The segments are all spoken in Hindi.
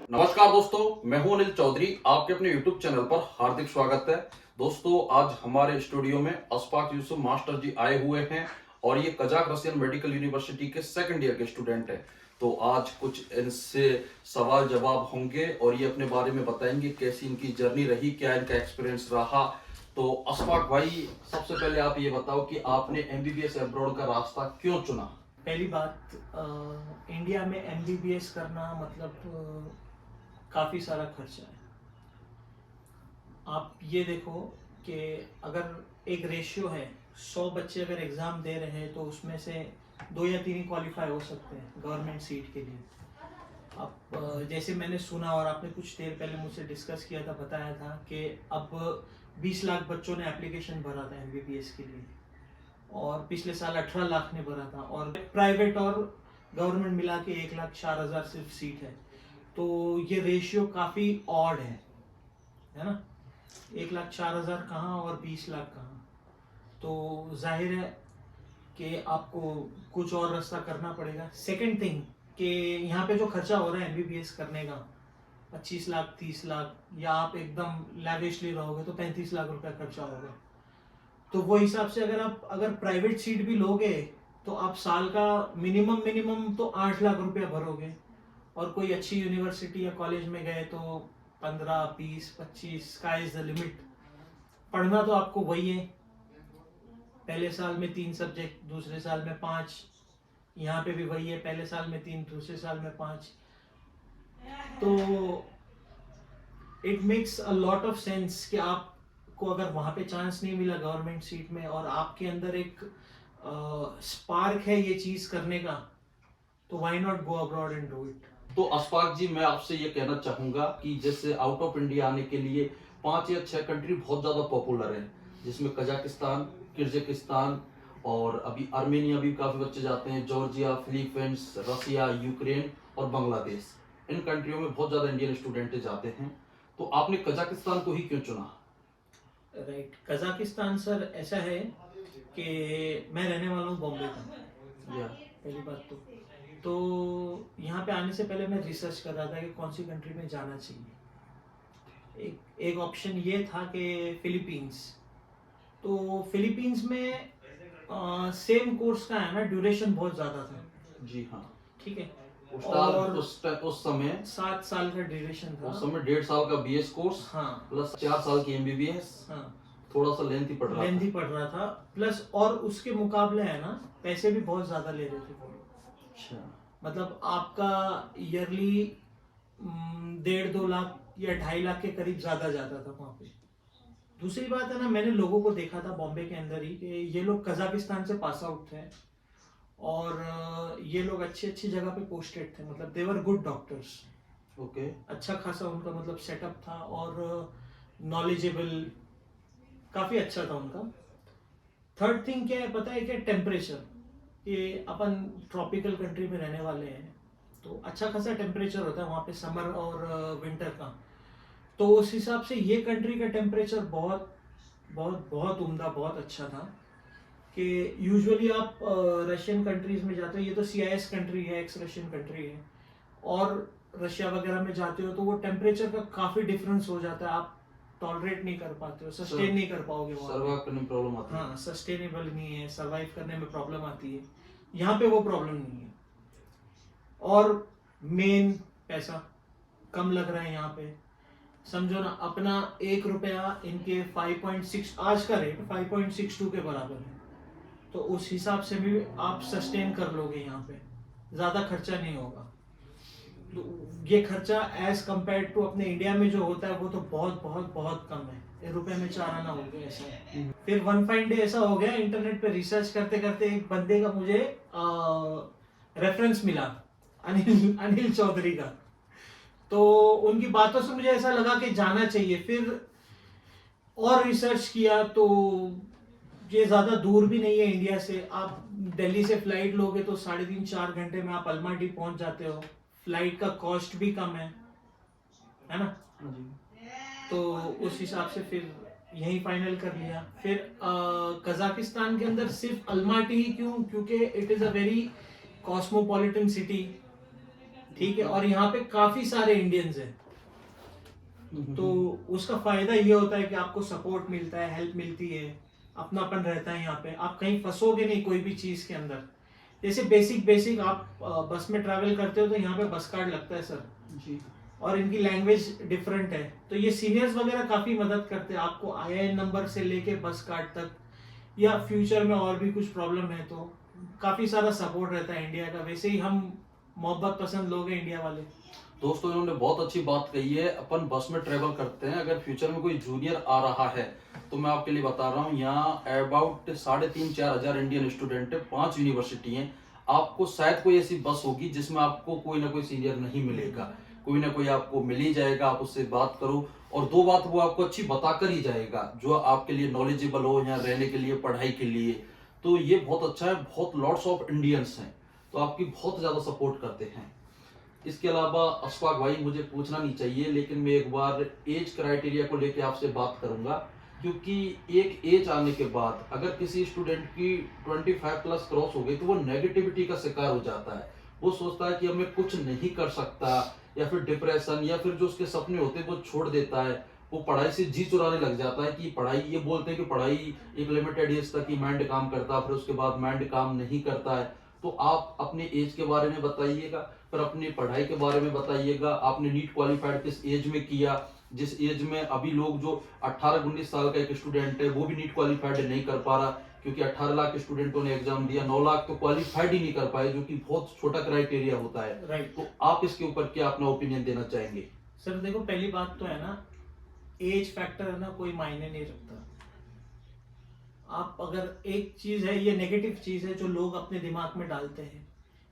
नमस्कार दोस्तों, मैं हूं अनिल चौधरी। आपके अपने YouTube चैनल पर हार्दिक स्वागत है। दोस्तों, आज हमारे स्टूडियो में अशफाक यूसुफ मास्टर जी आए हुए हैं और ये कजाक रशियन मेडिकल यूनिवर्सिटी के सेकंड ईयर के स्टूडेंट हैं। तो आज कुछ इनसे सवाल जवाब होंगे और ये अपने बारे में बताएंगे कैसी इनकी जर्नी रही, क्या इनका एक्सपीरियंस रहा। तो अशफाक भाई, सबसे पहले आप ये बताओ कि आपने MBBS अब्रॉड का रास्ता क्यों चुना? पहली बात, इंडिया में MBBS करना मतलब काफ़ी सारा खर्चा है। आप ये देखो कि अगर एक रेशियो है, 100 बच्चे अगर एग्ज़ाम दे रहे हैं तो उसमें से 2 या 3 ही क्वालिफाई हो सकते हैं गवर्नमेंट सीट के लिए। अब जैसे मैंने सुना और आपने कुछ देर पहले मुझसे डिस्कस किया था, बताया था कि अब 20 लाख बच्चों ने एप्लीकेशन भरा था MBBS के लिए और पिछले साल 18 लाख ने भरा था, और प्राइवेट और गवर्नमेंट मिला के 1,04,000 सिर्फ सीट है। तो ये रेशियो काफ़ी ऑड है ना। 1,04,000 कहाँ और 20 लाख कहाँ। तो जाहिर है कि आपको कुछ और रास्ता करना पड़ेगा। सेकंड थिंग कि यहाँ पे जो खर्चा हो रहा है MBBS करने का, 25 लाख 30 लाख, या आप एकदम लैविशली रहोगे तो 35 लाख रुपया खर्चा होगा। तो वो हिसाब से अगर प्राइवेट सीट भी लोगे तो आप साल का मिनिमम तो 8 लाख रुपया भरोगे, और कोई अच्छी यूनिवर्सिटी या कॉलेज में गए तो 15 20 25, स्काई इज द लिमिट। पढ़ना तो आपको वही है, पहले साल में 3 सब्जेक्ट, दूसरे साल में 5। यहाँ पे भी वही है, पहले साल में 3, दूसरे साल में 5। तो it makes a lot of sense कि आपको अगर वहाँ पे चांस नहीं मिला गवर्नमेंट सीट में और आपके अंदर एक स्पार्क है ये चीज़ करने का, तो why not go abroad and do it. तो अशफाक जी, मैं आपसे ये कहना चाहूंगा कि जैसे आउट ऑफ इंडिया आने के लिए 5 या 6 कंट्री बहुत ज्यादा पॉपुलर है, जिसमें कजाकिस्तान, किर्गिस्तान और अभी आर्मेनिया भी काफी बच्चे जाते हैं, जॉर्जिया, फिलीपींस, रसिया, यूक्रेन और बांग्लादेश। इन कंट्रियों में बहुत ज्यादा इंडियन स्टूडेंट जाते हैं। तो आपने कजाकिस्तान को ही क्यों चुना? राइट, कजाकिस्तान सर ऐसा है कि मैं रहने वाला हूँ बॉम्बे का। पहली बात तो यहाँ पे आने से पहले मैं रिसर्च कर रहा था कि कौन सी कंट्री में जाना चाहिए। एक ऑप्शन ये था कि फिलीपींस। तो फिलीपींस में सेम कोर्स का है ना, ड्यूरेशन बहुत ज़्यादा था। जी हाँ, ठीक है। और उस समय 7 साल का ड्यूरेशन था। उस समय 1.5 साल का BS कोर्स, हाँ, प्लस 4 साल की MBBS। हाँ, थोड़ा सा लेंथी पड़ रहा था। प्लस और उसके मुकाबले है ना, पैसे भी बहुत ज्यादा ले रहे थे वो लोग। अच्छा, मतलब आपका ईयरली 1.5-2 लाख या 2.5 लाख के करीब ज्यादा जाता था वहाँ पे। दूसरी बात है ना, मैंने लोगों को देखा था बॉम्बे के अंदर ही कि ये लोग कजाकिस्तान से पास आउट थे और ये लोग अच्छी अच्छी जगह पे पोस्टेड थे, मतलब देवर गुड डॉक्टर्स। ओके, अच्छा खासा उनका मतलब सेटअप था और नॉलेजेबल, काफ़ी अच्छा था उनका। थर्ड थिंग क्या है पता है क्या? टेम्परेचर। ये अपन ट्रॉपिकल कंट्री में रहने वाले हैं तो अच्छा खासा टेम्परेचर होता है वहाँ पे, समर और विंटर का। तो उस हिसाब से ये कंट्री का टेम्परेचर बहुत बहुत बहुत उम्दा, बहुत अच्छा था। कि यूजुअली आप रशियन कंट्रीज में जाते हो, ये तो CIS कंट्री है, एक्स रशियन कंट्री है, और रशिया वगैरह में जाते हो तो वो टेम्परेचर का काफ़ी डिफरेंस हो जाता है। आप टॉलरेट नहीं कर पाते हो, सस्टेन नहीं कर पाओगे वहाँ। सर्वाइव करने में प्रॉब्लम आती है। हाँ, सस्टेनेबल नहीं है, सर्वाइव करने में प्रॉब्लम आती है। यहाँ पे वो प्रॉब्लम नहीं है। और मेन, पैसा कम लग रहा है यहाँ पे। समझो ना, अपना 1 रुपया इनके 5.6, आज का रेट 5.62 के बराबर है। तो उस हिसाब से भी आप सस्टेन कर लोगे यहाँ पे, ज़्यादा खर्चा नहीं होगा। तो ये खर्चा एज कंपेयर टू अपने इंडिया में जो होता है वो तो बहुत बहुत बहुत कम है। रुपए में 4 आना हो गया ऐसा है। फिर वन फाइन डे ऐसा हो गया, इंटरनेट पे रिसर्च करते करते एक बंदे का मुझे रेफरेंस मिला, अनिल अनिल चौधरी का। तो उनकी बातों से मुझे ऐसा लगा कि जाना चाहिए। फिर और रिसर्च किया तो ये ज़्यादा दूर भी नहीं है इंडिया से। आप दिल्ली से फ्लाइट लोगे तो 3.5-4 घंटे में आप अल्माटी पहुंच जाते हो। फ्लाइट का कॉस्ट भी कम है ना। तो उस हिसाब से फिर यही फाइनल कर लिया। फिर कजाकिस्तान के अंदर सिर्फ अल्माटी ही क्यों? क्योंकि it is a very cosmopolitan city. ठीक है, और यहाँ पे काफी सारे इंडियंस हैं, तो उसका फायदा ये होता है कि आपको सपोर्ट मिलता है, हेल्प मिलती है, अपनापन रहता है। यहाँ पे आप कहीं फंसोगे नहीं कोई भी चीज के अंदर। जैसे बेसिक बेसिक आप बस में ट्रैवल करते हो तो यहाँ पे बस कार्ड लगता है सर जी। और इनकी लैंग्वेज डिफरेंट है, तो ये सीनियर्स वगैरह काफी मदद करते हैं आपको IIN नंबर से लेके बस कार्ड तक, या फ्यूचर में और भी कुछ प्रॉब्लम है तो काफी सारा सपोर्ट रहता है इंडिया का। वैसे ही हम मोहब्बत पसंद लोग हैं इंडिया वाले। दोस्तों इन्होंने बहुत अच्छी बात कही है। अपन बस में ट्रेवल करते हैं, अगर फ्यूचर में कोई जूनियर आ रहा है तो मैं आपके लिए बता रहा हूँ, यहाँ अबाउट 3,500-4,000 इंडियन स्टूडेंट है, 5 यूनिवर्सिटी हैं। आपको शायद कोई ऐसी बस होगी जिसमें आपको कोई ना कोई सीनियर नहीं मिलेगा, कोई ना कोई आपको मिल ही जाएगा। आप उससे बात करो और दो बात वो आपको अच्छी बताकर ही जाएगा जो आपके लिए नॉलेजेबल हो, यहाँ रहने के लिए, पढ़ाई के लिए। तो ये बहुत अच्छा है। बहुत लॉट्स ऑफ इंडियंस हैं तो आपकी बहुत ज्यादा सपोर्ट करते हैं। इसके अलावा अशफाक भाई, मुझे पूछना नहीं चाहिए लेकिन मैं एक बार एज क्राइटेरिया को लेकर आपसे बात करूंगा, क्योंकि एक एज आने के बाद अगर किसी स्टूडेंट की 25 प्लस क्रॉस हो गई तो वो नेगेटिविटी का शिकार हो जाता है। वो सोचता है कि अब मैं कुछ नहीं कर सकता, या फिर डिप्रेशन, या फिर जो उसके सपने होते हैं वो छोड़ देता है। वो पढ़ाई से जी चुराने लग जाता है कि पढ़ाई, ये बोलते हैं कि पढ़ाई एक लिमिटेड एज तक ही माइंड काम करता है, फिर उसके बाद माइंड काम नहीं करता है। तो आप अपने एज के बारे में बताइएगा, फिर अपनी पढ़ाई के बारे में बताइएगा। आपने नीट क्वालिफाइड किस एज में किया? जिस एज में अभी लोग जो 18-19 साल का एक स्टूडेंट है वो भी नीट क्वालिफाइड नहीं कर पा रहा, क्योंकि 18 लाख स्टूडेंटों ने एग्जाम दिया, 9 लाख तो क्वालिफाइड ही नहीं कर पाए, जो कि बहुत छोटा क्राइटेरिया होता है। राइट। तो आप इसके ऊपर क्या अपना ओपिनियन देना चाहेंगे? सर देखो, पहली बात तो है ना, एज फैक्टर है ना, कोई मायने नहीं रखता। आप अगर, एक चीज है, ये नेगेटिव चीज है जो लोग अपने दिमाग में डालते हैं,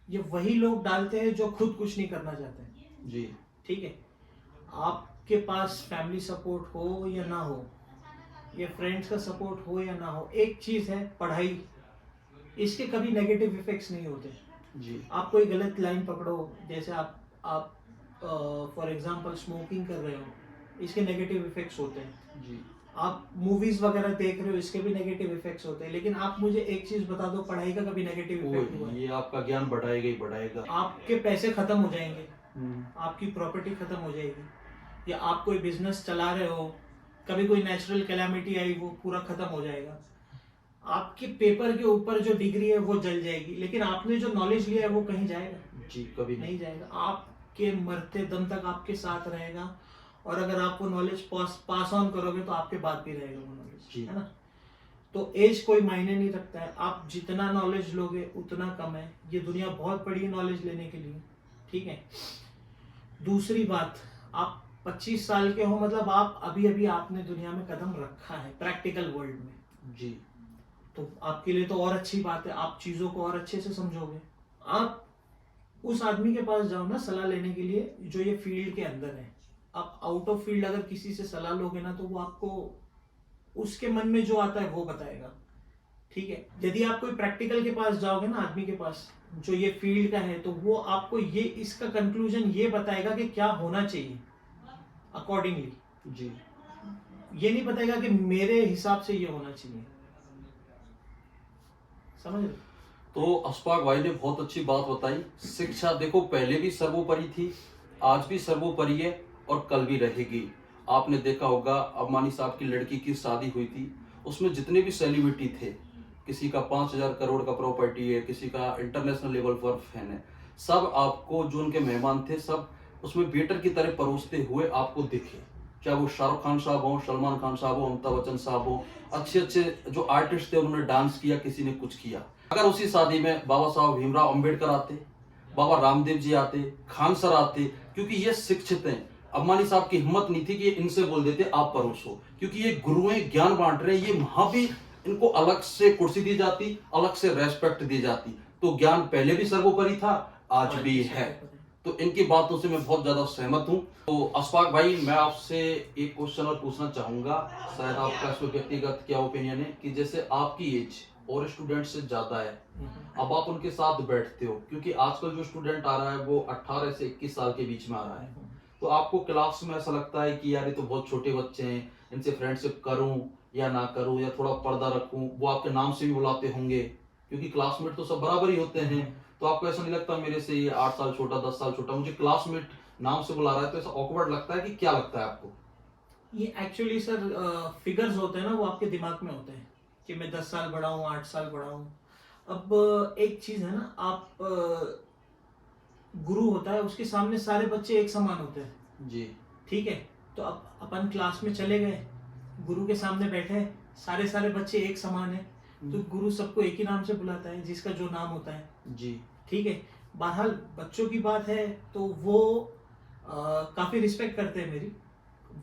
ये वही लोग डालते हैं जो खुद कुछ नहीं करना चाहते हैं। जी। ठीक है, आपके पास फैमिली सपोर्ट हो या ना हो, या फ्रेंड्स का सपोर्ट हो या ना हो, एक चीज है पढ़ाई, इसके कभी नेगेटिव इफेक्ट्स नहीं होते। जी। आप कोई गलत लाइन पकड़ो, जैसे आप फॉर एग्जांपल स्मोकिंग कर रहे हो, इसके नेगेटिव इफेक्ट्स होते हैं। जी। आप मूवीज वगैरह देख रहे हो, इसके भी नेगेटिव इफेक्ट्स होते हैं। लेकिन आप मुझे एक चीज बता दो, पढ़ाई का कभी नेगेटिव इफेक्ट हुआ है? ये आपका ज्ञान बढ़ाएगा ही बढ़ाएगा। आपके पैसे खत्म हो जाएंगे, आपकी प्रॉपर्टी खत्म हो जाएगी, या आप कोई बिजनेस चला रहे हो, कभी कोई नेचुरल कैलामिटी आई, वो पूरा खत्म हो जाएगा। आपके पेपर के ऊपर जो डिग्री है वो जल जाएगी, लेकिन आपने जो नॉलेज लिया है वो कहीं जाएगा? जी, कभी नहीं जाएगा। आपके मरते दम तक आपके साथ रहेगा, और अगर आप वो नॉलेज पास ऑन करोगे तो आपके बाद भी रहेगा वो नॉलेज, है ना। तो एज कोई मायने नहीं रखता है। आप जितना नॉलेज लोगे उतना कम है। ये दुनिया बहुत बड़ी है नॉलेज लेने के लिए, ठीक है। दूसरी बात, आप 25 साल के हो, मतलब आप अभी अभी आपने दुनिया में कदम रखा है प्रैक्टिकल वर्ल्ड में। जी। तो आपके लिए तो और अच्छी बात है, आप चीजों को और अच्छे से समझोगे। आप उस आदमी के पास जाओ ना सलाह लेने के लिए जो ये फील्ड के अंदर है। आप आउट ऑफ फील्ड अगर किसी से सलाह लोगे ना, तो वो आपको उसके मन में जो आता है वो बताएगा, ठीक है। यदि आप कोई प्रैक्टिकल के पास जाओगे ना, आदमी के पास जो ये फील्ड का है, तो वो आपको ये इसका कंक्लूजन ये बताएगा कि क्या होना चाहिए अकॉर्डिंगली। जी। ये नहीं बताएगा कि मेरे हिसाब से ये होना चाहिए, समझ रहे? तो अशफाक भाई ने बहुत अच्छी बात बताई। शिक्षा देखो पहले भी सर्वोपरि थी, आज भी सर्वोपरि है और कल भी रहेगी। आपने देखा होगा अम्बानी साहब की लड़की की शादी हुई थी, उसमें जितने भी सेलिब्रिटी थे, किसी का 5,000 करोड़ का प्रॉपर्टी है, किसी का इंटरनेशनल लेवल पर फैन है, सब आपको जो उनके मेहमान थे सब उसमें वेटर की तरह परोसते हुए आपको दिखे। चाहे वो शाहरुख खान साहब हो, सलमान खान साहब हो, अमिताभ बच्चन साहब हो, अच्छे अच्छे जो आर्टिस्ट थे उन्होंने डांस किया, किसी ने कुछ किया। अगर उसी शादी में बाबा साहब भीमराव अंबेडकर आते, बाबा रामदेव जी आते, खान सर आते, क्योंकि ये शिक्षित हैं। अम्बानी साहब की हिम्मत नहीं थी कि इनसे बोल देते आप परोसो, क्योंकि ये गुरु हैं, ज्ञान बांट रहे हैं। ये वहां भी इनको अलग से कुर्सी दी जाती, अलग से रेस्पेक्ट दी जाती। तो ज्ञान पहले भी सर्वोपरि था, आज भी है। तो इनकी बातों से मैं बहुत ज्यादा सहमत हूँ। तो अशफाक भाई, मैं आपसे एक क्वेश्चन और पूछना चाहूंगा, शायद आपका इसमें व्यक्तिगत क्या ओपिनियन है, कि जैसे आपकी एज और स्टूडेंट से ज्यादा है, अब आप उनके साथ बैठते हो, क्योंकि आजकल जो स्टूडेंट आ रहा है वो 18 से 21 साल के बीच में आ रहा है, तो आपको क्लास में ऐसा लगता है कि यार ये तो बहुत छोटे बच्चे हैं, इनसे फ्रेंडशिप करूं या ना करूं, या थोड़ा पर्दा रखूं? वो आपके नाम से भी बुलाते होंगे, क्योंकि क्लासमेट तो सब बराबर ही होते हैं। तो आपको ऐसा नहीं लगता मेरे से ये 8 साल छोटा, 10 साल छोटा, मुझे क्लासमेट नाम से बुला रहा है, तो ऐसा ऑकवर्ड लगता है कि क्या लगता है आपको? ये एक्चुअली सर फिगर्स होते हैं ना, वो आपके दिमाग में होते हैं कि मैं 10 साल बड़ा हूँ, 8 साल बड़ा हूँ। अब एक चीज है ना, आप गुरु होता है, उसके सामने सारे बच्चे एक समान होते हैं। जी। ठीक है, तो अब अपन क्लास में चले गए, गुरु के सामने बैठे, सारे सारे बच्चे एक समान है, तो गुरु सबको एक ही नाम से बुलाता है, जिसका जो नाम होता है। जी। ठीक है, बहरहाल बच्चों की बात है तो वो काफी रिस्पेक्ट करते हैं मेरी।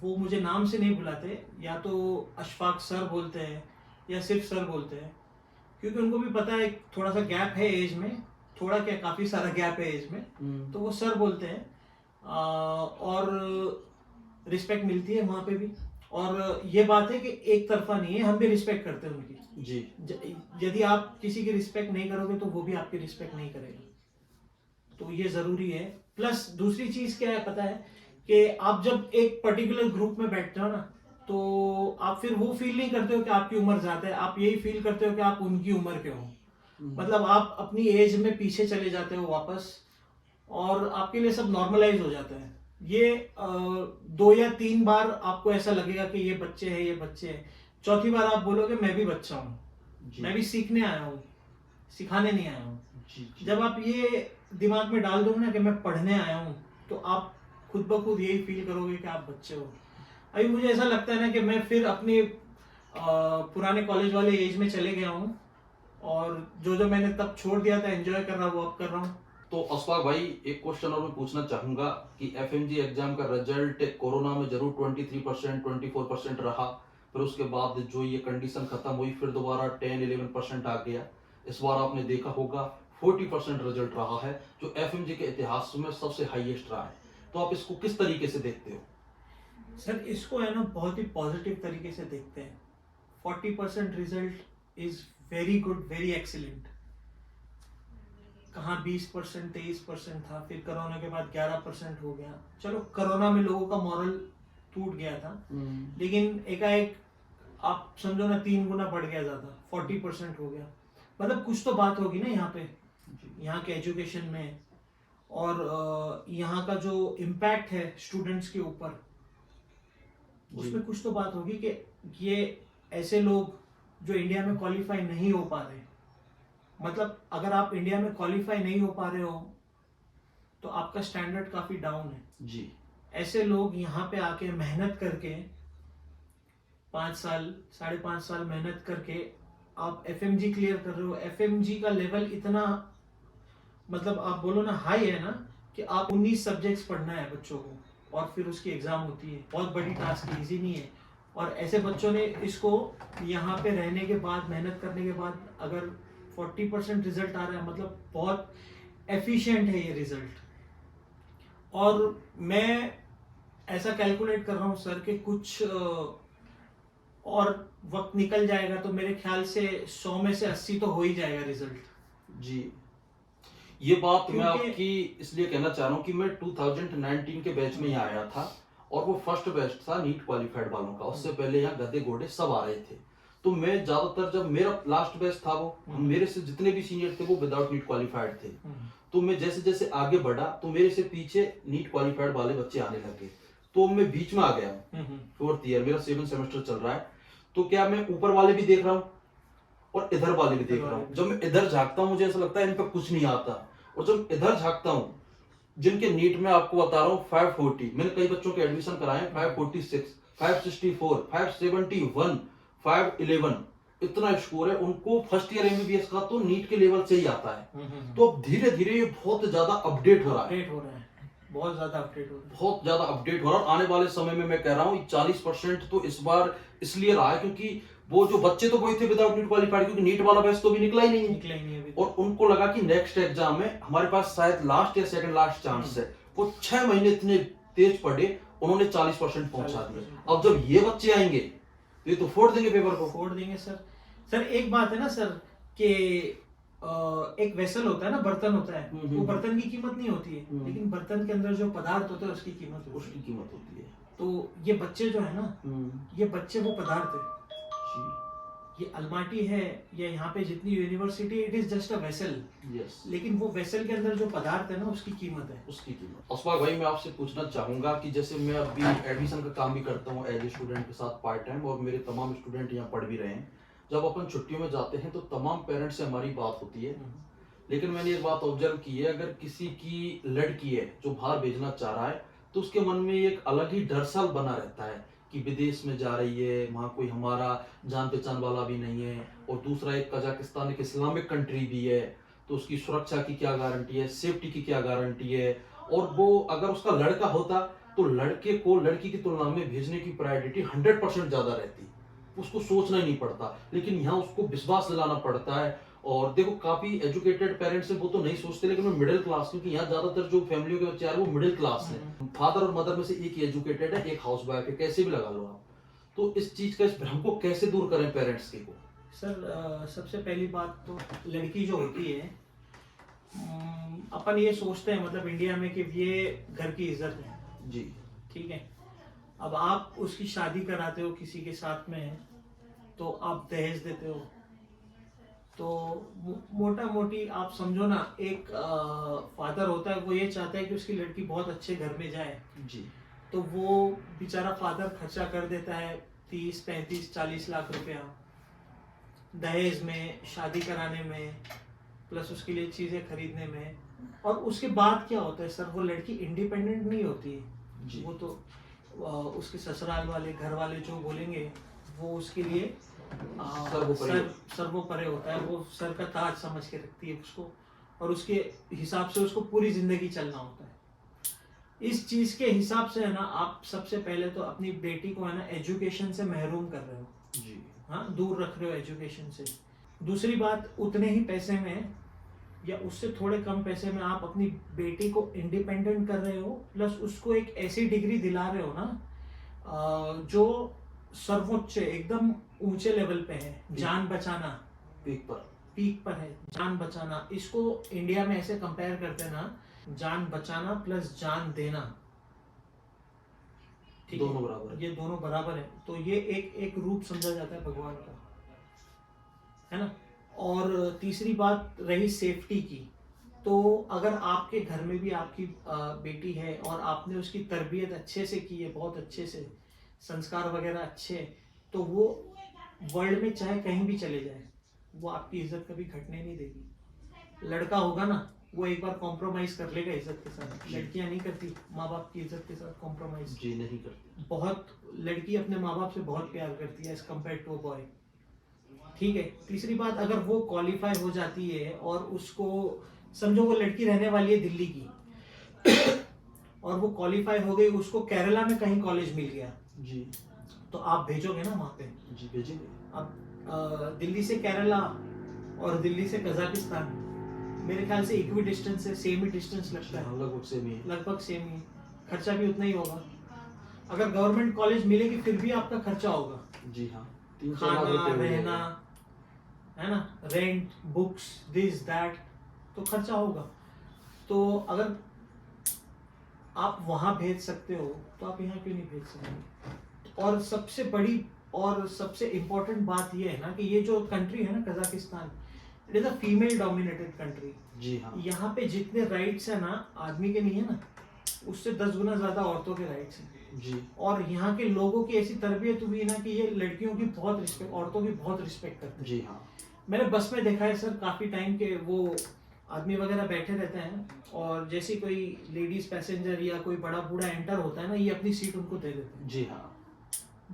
वो मुझे नाम से नहीं बुलाते, या तो अशफाक सर बोलते हैं या सिर्फ सर बोलते हैं, क्योंकि उनको भी पता है थोड़ा सा गैप है एज में, थोड़ा क्या काफी सारा गैप है एज में, तो वो सर बोलते हैं। और रिस्पेक्ट मिलती है वहां पे भी। और ये बात है कि एक तरफा नहीं है, हम भी रिस्पेक्ट करते हैं उनकी। जी। यदि आप किसी की रिस्पेक्ट नहीं करोगे तो वो भी आपकी रिस्पेक्ट नहीं करेगा, तो ये जरूरी है। प्लस दूसरी चीज क्या है पता है, कि आप जब एक पर्टिकुलर ग्रुप में बैठते हो ना, तो आप फिर वो फील नहीं करते हो कि आपकी उम्र ज्यादा है, आप यही फील करते हो कि आप उनकी उम्र के हो। मतलब आप अपनी एज में पीछे चले जाते हो वापस, और आपके लिए सब नॉर्मलाइज हो जाता है। ये 2 या 3 बार आपको ऐसा लगेगा कि ये बच्चे हैं, ये बच्चे हैं। चौथी बार आप बोलोगे मैं भी बच्चा हूँ, मैं भी सीखने आया हूँ, सिखाने नहीं आया हूँ। जब आप ये दिमाग में डाल दोगे ना कि मैं पढ़ने आया हूँ, तो आप खुद ब खुद यही फील करोगे कि आप बच्चे हो। अभी मुझे ऐसा लगता है ना कि मैं फिर अपने पुराने कॉलेज वाले एज में चले गया हूँ, और जो जो मैंने तब छोड़ दिया था एंजॉय कर रहा वो अब कर रहा हूँ। तो अशफाक भाई, एक क्वेश्चन और मैं पूछना चाहूंगा कि एफएमजी एग्जाम का रिजल्ट कोरोना में जरूर 23%, 24% रहा, फिर उसके बाद जो ये कंडीशन खत्म हुई, फिर दोबारा 10-11% आ गया। इस बार आपने देखा होगा 40% रिजल्ट रहा है, जो एफएमजी के इतिहास में सबसे हाईएस्ट रहा है। तो आप इसको किस तरीके से देखते हो? सर इसको है ना बहुत ही पॉजिटिव तरीके से देखते हैं। 40% result is very good, very excellent. कहाँ 20%, 23% था, फिर कोरोना के बाद 11% हो गया। चलो कोरोना में लोगों का मॉरल टूट गया था, लेकिन एकाएक आप समझो ना 3 गुना बढ़ गया, ज्यादा 40% हो गया। मतलब कुछ तो बात होगी ना यहाँ पे, यहाँ के एजुकेशन में, और यहाँ का जो इम्पैक्ट है स्टूडेंट्स के ऊपर, उसमें कुछ तो बात होगी कि ये ऐसे लोग जो इंडिया में क्वालिफाई नहीं हो पा रहे, मतलब अगर आप इंडिया में क्वालिफाई नहीं हो पा रहे हो तो आपका स्टैंडर्ड काफी डाउन है जी। ऐसे लोग यहाँ पे आके मेहनत करके 5 साल, 5.5 साल मेहनत करके आप एफएमजी क्लियर कर रहे हो। एफएमजी का लेवल इतना, मतलब आप बोलो ना हाई है ना, कि आप 19 सब्जेक्ट्स पढ़ना है बच्चों को, और फिर उसकी एग्जाम होती है। बहुत बड़ी टास्क है, इजी नहीं है। और ऐसे बच्चों ने इसको यहाँ पे रहने के बाद, मेहनत करने के बाद, अगर 40% रिजल्ट आ रहा है, मतलब बहुत एफिशिएंट है ये रिजल्ट। और मैं ऐसा कैलकुलेट कर रहा हूँ सर कि कुछ और वक्त निकल जाएगा तो मेरे ख्याल से 100 में से 80 तो हो ही जाएगा रिजल्ट। जी, ये बात मैं क्योंकि आपकी इसलिए कहना चाह रहा हूँ कि मैं 2019 के बैच में ही आया था, और वो फर्स्ट बैच था नीट क्वालिफाइड वालों का। उससे पहले यहाँ गधे घोड़े सब आ रहे थे। तो मैं ज्यादातर, जब मेरा लास्ट बैच था, वो मेरे से जितने भी सीनियर थे वो विदाउट नीट क्वालिफाइड थे। तो मैं जैसे जैसे आगे बढ़ा तो मेरे से पीछे नीट क्वालिफाइड वाले बच्चे आने लगे, तो मैं बीच में आ गया। 4th ईयर, मेरा 7th सेमेस्टर चल रहा है। तो क्या मैं ऊपर वाले भी देख रहा हूँ और इधर वाले भी देख रहा हूँ। जब मैं इधर झांकता हूँ मुझे ऐसा लगता है इन पर कुछ नहीं आता, और जब इधर झांकता हूँ, जिनके नीट में आपको बता रहा हूँ 540, मैंने कई बच्चों के एडमिशन कराए, 546, 564, 571, 511, इतना स्कोर है उनको फर्स्ट ईयर एमबीबीएस का, तो नीट के लेवल से ही आता है। तो अब धीरे धीरे ये बहुत ज्यादा अपडेट हो रहा है, बहुत ज्यादा अपडेट हो रहा है, बहुत ज्यादा अपडेट हो रहा है। आने वाले समय में मैं कह रहा हूँ 40% तो इस बार इसलिए रहा है क्योंकि वो जो बच्चे तो वही थे विदाउट नीट क्वालिफाइड, क्योंकि नीट वाला बैच तो भी निकला ही नहीं है अभी। और उनको लगा कि नेक्स्ट एग्जाम में हमारे पास शायद लास्ट या सेकंड लास्ट चांस है। वो 6 महीने इतने तेज पढ़े, उन्होंने 40% पहुंचा दिया। अब जब ये बच्चे आएंगे तो ये तो फोड़ देंगे, पेपर को फोड़ देंगे सर। सर एक बात है ना सर, कि एक वेसल होता है ना, बर्तन होता है, वो बर्तन की कीमत नहीं होती है, लेकिन बर्तन के अंदर जो पदार्थ होता है उसकी कीमत होती है। तो ये बच्चे जो है ना, ये बच्चे वो पदार्थ है, ये अलमाटी है या यहाँ पे जितनी university, it is just a vessel, yes, लेकिन वो वेसल के अंदर जो पदार्थ है ना उसकी कीमत है। उसकी कीमत। अशफाक भाई, मैं आपसे पूछना चाहूंगा कि जैसे मैं अभी एडमिशन का काम भी करता हूँ एज ए स्टूडेंट के साथ पार्ट टाइम, और मेरे तमाम स्टूडेंट यहाँ पढ़ भी रहे हैं। जब अपन छुट्टियों में जाते हैं तो तमाम पेरेंट्स से हमारी बात होती है, लेकिन मैंने एक बात ऑब्जर्व की है, अगर किसी की लड़की है जो बाहर भेजना चाह रहा है तो उसके मन में एक अलग ही डर सा बना रहता है कि विदेश में जा रही है, वहाँ कोई हमारा जान पहचान वाला भी नहीं है, और दूसरा एक कजाकिस्तान एक इस्लामिक कंट्री भी है, तो उसकी सुरक्षा की क्या गारंटी है, सेफ्टी की क्या गारंटी है। और वो अगर उसका लड़का होता तो लड़के को लड़की की तुलना में भेजने की प्रायोरिटी 100% ज्यादा रहती, उसको सोचना ही नहीं पड़ता। लेकिन यहाँ उसको विश्वास दिलाना पड़ता है। और देखो, काफी एजुकेटेड पेरेंट्स हैं, वो तो नहीं सोचते, लेकिन वो मिडिल क्लास, क्योंकि यहाँ ज्यादातर जो फैमिलियों के बच्चे आ रहे हैं वो मिडिल क्लास हैं। फादर और मदर में से एक ही एजुकेटेड है, एक हाउस वाइफ है, कैसे भी लगा लो आप। तो इस चीज का, इस भ्रम को कैसे दूर करें पेरेंट्स के को? सर सबसे पहली बात तो लड़की जो होती है, अपन ये सोचते हैं मतलब इंडिया में कि ये घर की इज्जत है जी, ठीक है। अब आप उसकी शादी कराते हो किसी के साथ में, तो आप दहेज देते हो, तो मोटा मोटी आप समझो ना, एक फादर होता है वो ये चाहता है कि उसकी लड़की बहुत अच्छे घर में जाए, जी, तो वो बेचारा फादर खर्चा कर देता है 30, 35, 40 लाख रुपया दहेज में, शादी कराने में, प्लस उसके लिए चीजें खरीदने में। और उसके बाद क्या होता है सर, वो लड़की इंडिपेंडेंट नहीं होती है। जी, वो तो उसके ससुराल वाले, घर वाले जो बोलेंगे वो उसके लिए सर्वोपरि होता है। वो सर का ताज समझ के रखती है उसको, और उसके हिसाब से उसको पूरी जिंदगी चलना होता है। इस चीज के हिसाब से है ना, आप सबसे पहले तो अपनी बेटी को है ना एजुकेशन से महरूम कर रहे हो जी, हाँ, दूर रख रहे हो एजुकेशन से। दूसरी बात, उतने ही पैसे में या उससे थोड़े कम पैसे में आप अपनी बेटी को इंडिपेंडेंट कर रहे हो, प्लस उसको एक ऐसी डिग्री दिला रहे हो ना जो सर्वोच्च एकदम ऊंचे लेवल पे है। जान बचाना पीक पर है, जान बचाना। इसको इंडिया में ऐसे कंपेयर करते हैं ना, जान बचाना प्लस जान देना, दोनों बराबर है। ये दोनों बराबर है। तो ये एक रूप समझा जाता है भगवान का, है ना। और तीसरी बात रही सेफ्टी की, तो अगर आपके घर में भी आपकी बेटी है और आपने उसकी तरबियत अच्छे से की है, बहुत अच्छे से, संस्कार वगैरह अच्छे, तो वो वर्ल्ड में चाहे कहीं भी चले जाए, वो आपकी इज्जत कभी घटने नहीं देगी। लड़का होगा ना, वो एक बार कॉम्प्रोमाइज कर लेगा इज्जत के साथ। लड़कियां नहीं करती माँ बाप की इज्जत के साथ कॉम्प्रोमाइज। जी, नहीं करती। बहुत लड़की अपने माँ बाप से बहुत प्यार करती है as compared to a boy, ठीक है। तीसरी बात, अगर वो क्वालिफाई हो जाती है और उसको समझो वो लड़की रहने वाली है दिल्ली की और वो क्वालिफाई हो गई, उसको केरला में कहीं कॉलेज मिल गया जी, तो आप भेजोगे ना वहां पे? जी, भेजेंगे। अब दिल्ली से केरला और दिल्ली से कजाकिस्तान मेरे ख्याल से इक्वी डिस्टेंस है, सेम ही डिस्टेंस लगता है, लगभग सेम ही है। लगभग सेम ही। खर्चा भी उतना ही होगा। अगर गवर्नमेंट कॉलेज मिलेगी फिर भी आपका खर्चा होगा, जी हाँ, 3-4 लाख खाना, रुपए रहना, है ना, रेंट, बुक्स, दिस दैट, तो खर्चा होगा। तो अगर आप वहां भेज सकते हो तो आप यहाँ क्यों नहीं भेज सकते? और सबसे बड़ी और सबसे इम्पोर्टेंट बात ये है ना कि ये जो कंट्री है ना Kazakhstan, it is a female dominated country. जी हाँ, यहाँ पे जितने राइट्स है ना आदमी के नहीं है ना, उससे 10 गुना ज्यादा औरतों के राइट्स हैं। जी, और यहाँ के लोगों की ऐसी तरबियत हुई ना कि ये लड़कियों की बहुत रिस्पेक्ट, औरतों की बहुत रिस्पेक्ट करते हैं। जी हाँ, मैंने बस में देखा है सर, काफी टाइम के वो आदमी वगैरह बैठे रहते हैं, और जैसे कोई लेडीज पैसेंजर या कोई बड़ा बूढ़ा एंटर होता है ना, ये अपनी सीट उनको दे देते हैं जी हाँ,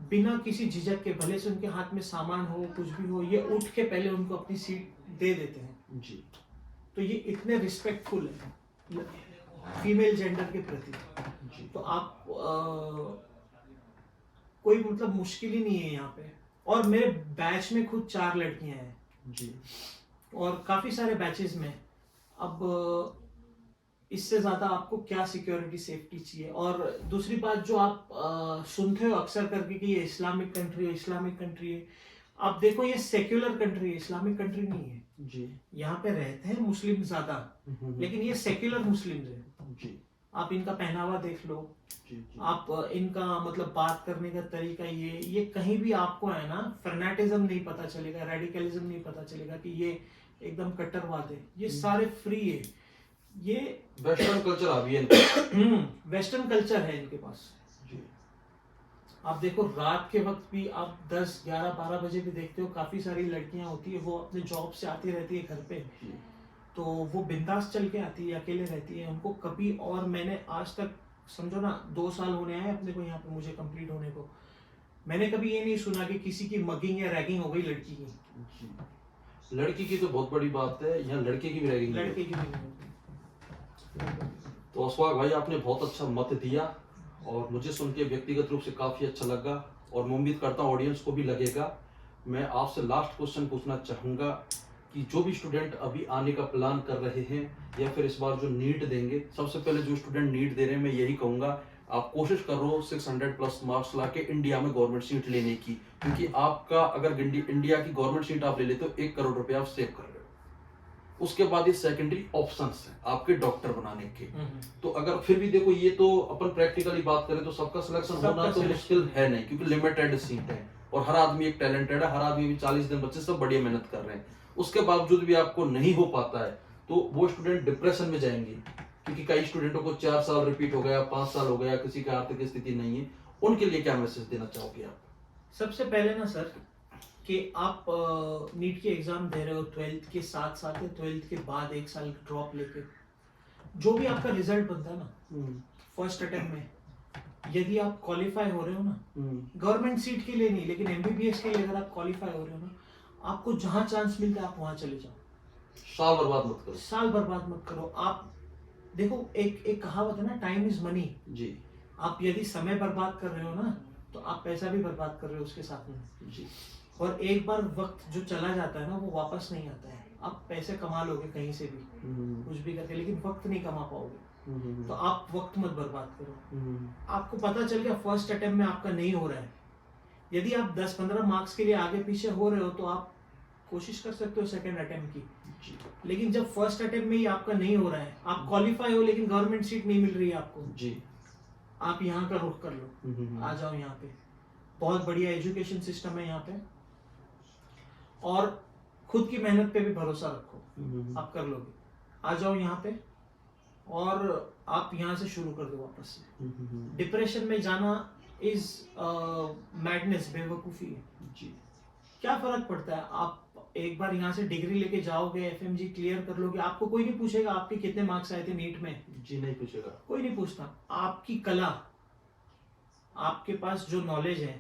बिना किसी झिझक के। भले से उनके हाथ में सामान हो, कुछ भी हो, ये उठ के पहले उनको अपनी सीट दे देते हैं। जी, तो ये इतने रिस्पेक्टफुल है फीमेल जेंडर के प्रति। जी, तो आप कोई मतलब मुश्किल ही नहीं है यहाँ पे। और मेरे बैच में खुद 4 लड़कियां हैं, जी, और काफी सारे बैचेस में। अब इससे ज्यादा आपको क्या सिक्योरिटी सेफ्टी चाहिए? और दूसरी बात जो आप सुनते हो अक्सर करके कि ये इस्लामिक कंट्री है, इस्लामिक कंट्री है। आप देखो ये सेक्युलर कंट्री है, इस्लामिक कंट्री नहीं है। जी, यहाँ पे रहते हैं मुस्लिम ज्यादा, लेकिन ये सेक्युलर मुस्लिम है। जी, आप इनका पहनावा देख लो, आप इनका मतलब बात करने का तरीका, ये कहीं भी आपको है ना फैनेटिज्म नहीं पता चलेगा, रेडिकलिज्म नहीं पता चलेगा कि ये एकदम कट्टरवाद है। ये सारे फ्री है, ये वेस्टर्न कल्चर आ गया इनका। वेस्टर्न कल्चर है इनके पास। आप देखो रात के वक्त भी आप 10, 11, 12 बजे भी देखते हो, काफी सारी लड़कियां होती है, वो अपने जॉब से आती रहती है घर पे, तो वो बिंदास चल के आती है, अकेले रहती है, उनको कभी, और मैंने आज तक समझो ना 2 साल होने आए अपने को यहाँ पे, मुझे कंप्लीट होने को, मैंने कभी ये नहीं सुना कि किसी की मगिंग या रैगिंग हो गई लड़की की। लड़की की तो बहुत बड़ी बात है, यहाँ लड़के की भी रैगिंग, लड़के की भी नहीं। तो अशफाक भाई आपने बहुत अच्छा मत दिया और मुझे सुन के व्यक्तिगत रूप से काफी अच्छा लगा और मैं उम्मीद करता हूँ ऑडियंस को भी लगेगा। मैं आपसे लास्ट क्वेश्चन पूछना चाहूंगा कि जो भी स्टूडेंट अभी आने का प्लान कर रहे हैं या फिर इस बार जो नीट देंगे, सबसे पहले जो स्टूडेंट नीट दे रहे हैं मैं यही कहूंगा, आप कोशिश करो 600+ मार्क्स लाके इंडिया में गवर्नमेंट सीट लेने की, क्योंकि आपका अगर इंडिया की गवर्नमेंट सीट आप ले लेते हो 1 करोड़ रुपए आप सेव कर रहे हो। उसके बाद ये सेकेंडरी ऑप्शंस हैं आपके डॉक्टर बनाने के। तो अगर फिर भी देखो, ये तो अपन प्रैक्टिकली बात करें तो सबका सिलेक्शन होना तो मुश्किल है नहीं, क्योंकि लिमिटेड सीट है और हर आदमी एक टैलेंटेड है, हर आदमी भी 40 दिन बच्चे सब बढ़िया मेहनत कर रहे हैं, उसके बावजूद भी आपको नहीं हो पाता है तो वो स्टूडेंट डिप्रेशन में जाएंगे, क्योंकि कई स्टूडेंटों को 4 साल रिपीट हो गया, 5 साल हो गया, किसी की आर्थिक स्थिति नहीं है, उनके लिए क्या मैसेज देना चाहोगे आप? सबसे पहले ना सर कि आप नीट के एग्जाम दे रहे हो 12th के साथ साथ या 12th के बाद 1 साल ड्रॉप लेके, जो भी आपका रिजल्ट बनता है ना फर्स्ट अटेम्प्ट में, यदि आप क्वालिफाई हो रहे हो ना, गवर्नमेंट सीट के लिए नहीं लेकिन एमबीबीएस के लिए अगर आप क्वालिफाई हो रहे हो ना, आपको जहां चांस मिलता है आप वहां चले जाओ। साल बर्बाद मत करो, साल बर्बाद मत करो। आप देखो एक कहावत है ना, टाइम इज मनी जी। आप यदि समय बर्बाद कर रहे हो ना तो आप पैसा भी बर्बाद कर रहे हो उसके साथ में जी। और एक बार वक्त जो चला जाता है ना वो वापस नहीं आता है। आप पैसे कमा लोगे कहीं से भी कुछ भी करके, लेकिन वक्त नहीं कमा पाओगे। तो आप वक्त मत बर्बाद करो। आपको पता चल गया फर्स्ट अटेम्प्ट में आपका नहीं हो रहा है, यदि आप 10-15 मार्क्स के लिए आगे पीछे हो रहे हो तो आप कोशिश कर सकते हो सेकंड अटेम्प्ट की। लेकिन जब फर्स्ट अटेम्प्ट में ही आपका नहीं हो रहा है, आप क्वालिफाई हो लेकिन गवर्नमेंट सीट नहीं मिल रही है आपको जी, आप यहाँ का रुख कर लो, आ जाओ यहाँ पे। बहुत बढ़िया एजुकेशन सिस्टम है यहाँ पे और खुद की मेहनत पे भी भरोसा रखो, आप कर लोगे। आ जाओ यहाँ पे और आप यहाँ से शुरू कर दो वापस से। डिप्रेशन में जाना इज मैडनेस, बेवकूफी है जी। क्या फर्क पड़ता है, आप एक बार यहाँ से डिग्री लेके जाओगे, एफएमजी क्लियर कर लोगे, आपको कोई नहीं पूछेगा आपके कितने मार्क्स आए थे नीट में जी, नहीं पूछेगा, कोई नहीं पूछता। आपकी कला, आपके पास जो नॉलेज है,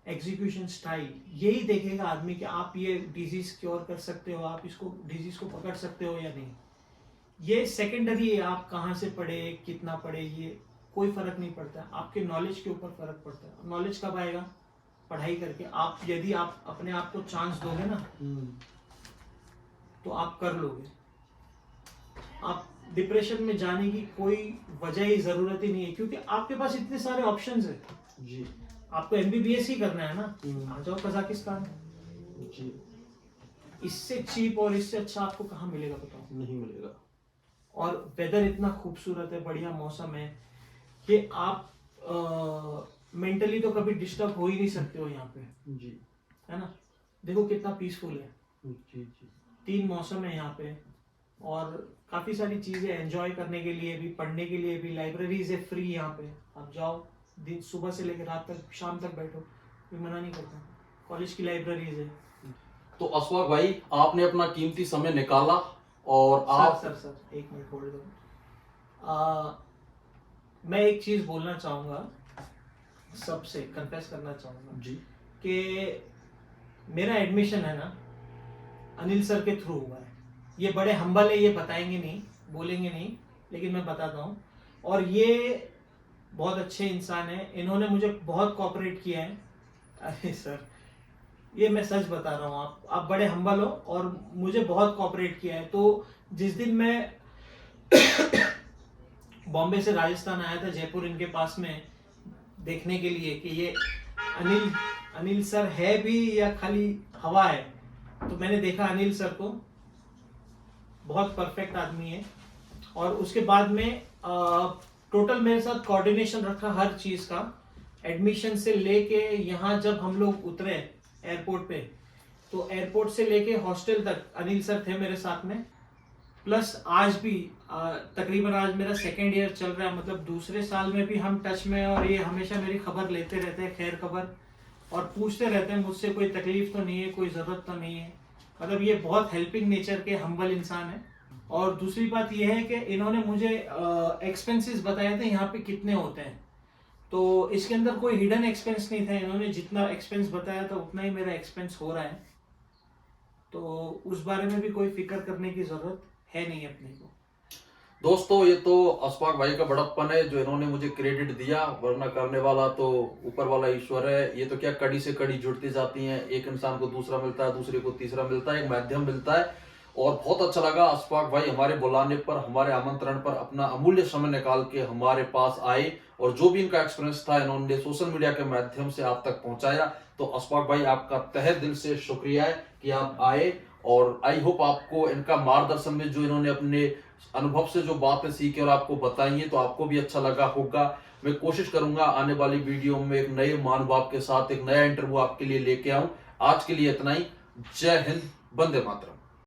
एग्जीक्यूशन स्टाइल, यही देखेगा आदमी कि आप ये डिजीज क्योर कर सकते हो, आप इसको डिजीज को पकड़ सकते हो या नहीं। ये सेकेंडरी है, आप कहाँ से पढ़े, कितना पढ़े, ये कोई फर्क नहीं पड़ता। आपके नॉलेज के ऊपर फर्क पड़ता है। नॉलेज कब आएगा, पढ़ाई करके। आप यदि आप अपने आप को चांस दोगे ना तो आप कर लोगे। आप डिप्रेशन में जाने की कोई वजह ही जरूरत ही नहीं है, क्योंकि आपके पास इतने सारे ऑप्शंस है जी। आपको एमबीबीएस ही करना है ना, आ जाओ कजाकिस्तान जी। इससे चीप और इससे अच्छा आपको कहाँ मिलेगा बताओ, नहीं मिलेगा। और वेदर इतना खूबसूरत है, बढ़िया मौसम है कि आप मेंटली तो कभी डिस्टर्ब हो ही नहीं सकते हो यहाँ पे जी, है ना। देखो कितना पीसफुल है जी जी। 3 मौसम है यहाँ पे और काफी सारी चीजें एंजॉय करने के लिए भी, पढ़ने के लिए भी। लाइब्रेरीज है फ्री यहाँ पे, आप जाओ, दिन सुबह से लेकर रात तक, शाम तक बैठो, कोई मना नहीं करता। कॉलेज की लाइब्रेरीज है। तो अशफाक भाई, आपने अपना कीमती समय निकाला और आप सर 1 मिनट होल्ड करो। मैं एक चीज बोलना चाहूंगा, सबसे कन्फेस करना चाहूंगा जी कि मेरा एडमिशन है ना अनिल सर के थ्रू हुआ है। ये बड़े हम्बल है, ये बताएंगे नहीं, बोलेंगे नहीं, लेकिन मैं बताता हूँ। और ये बहुत अच्छे इंसान है, इन्होंने मुझे बहुत कोऑपरेट किया है। अरे सर, ये मैं सच बता रहा हूँ, आप बड़े हम्बल हो और मुझे बहुत कोऑपरेट किया है। तो जिस दिन मैं बॉम्बे से राजस्थान आया था, जयपुर इनके पास में देखने के लिए कि ये अनिल सर है भी या खाली हवा है, तो मैंने देखा अनिल सर को, बहुत परफेक्ट आदमी है और उसके बाद में टोटल मेरे साथ कोऑर्डिनेशन रखा हर चीज का, एडमिशन से लेके यहाँ जब हम लोग उतरे एयरपोर्ट पे, तो एयरपोर्ट से लेके हॉस्टल तक अनिल सर थे मेरे साथ में। प्लस आज भी तकरीबन आज मेरा सेकेंड ईयर चल रहा है, मतलब दूसरे साल में भी हम टच में हैं और ये हमेशा मेरी खबर लेते रहते हैं, खैर खबर, और पूछते रहते हैं मुझसे कोई तकलीफ तो नहीं है, कोई ज़रूरत तो नहीं है। मतलब ये बहुत हेल्पिंग नेचर के हम्बल इंसान है। और दूसरी बात ये है कि इन्होंने मुझे एक्सपेंसेस बताए थे यहाँ पे कितने होते हैं, तो इसके अंदर कोई हिडन एक्सपेंस नहीं था। इन्होंने जितना एक्सपेंस बताया था उतना ही मेरा एक्सपेंस हो रहा है, तो उस बारे में भी कोई फिक्र करने की जरूरत है नहीं अपने को। दोस्तों ये तो अशफाक भाई का बड़प्पन है जो इन्होंने मुझे क्रेडिट दिया, वरना करने वाला तो ऊपर वाला ईश्वर है। ये तो क्या कड़ी से कड़ी जुड़ती जाती हैं, एक इंसान को दूसरा मिलता है, दूसरे को तीसरा मिलता है, एक माध्यम मिलता है। और बहुत अच्छा लगा अशफाक भाई हमारे बुलाने पर, हमारे आमंत्रण पर अपना अमूल्य समय निकाल के हमारे पास आए, और जो भी इनका एक्सपीरियंस था इन्होंने सोशल मीडिया के माध्यम से आप तक पहुंचाया। तो अशफाक भाई आपका तहे दिल से शुक्रिया है कि आप आए, और आई होप आपको इनका मार्गदर्शन में जो इन्होंने अपने अनुभव से जो बातें सीखी और आपको बताई हैं तो आपको भी अच्छा लगा होगा। मैं कोशिश करूंगा आने वाली वीडियो में एक नए महानुभाव के साथ एक नया इंटरव्यू आपके लिए लेके आऊं। आज के लिए इतना ही। जय हिंद, वंदे मातरम।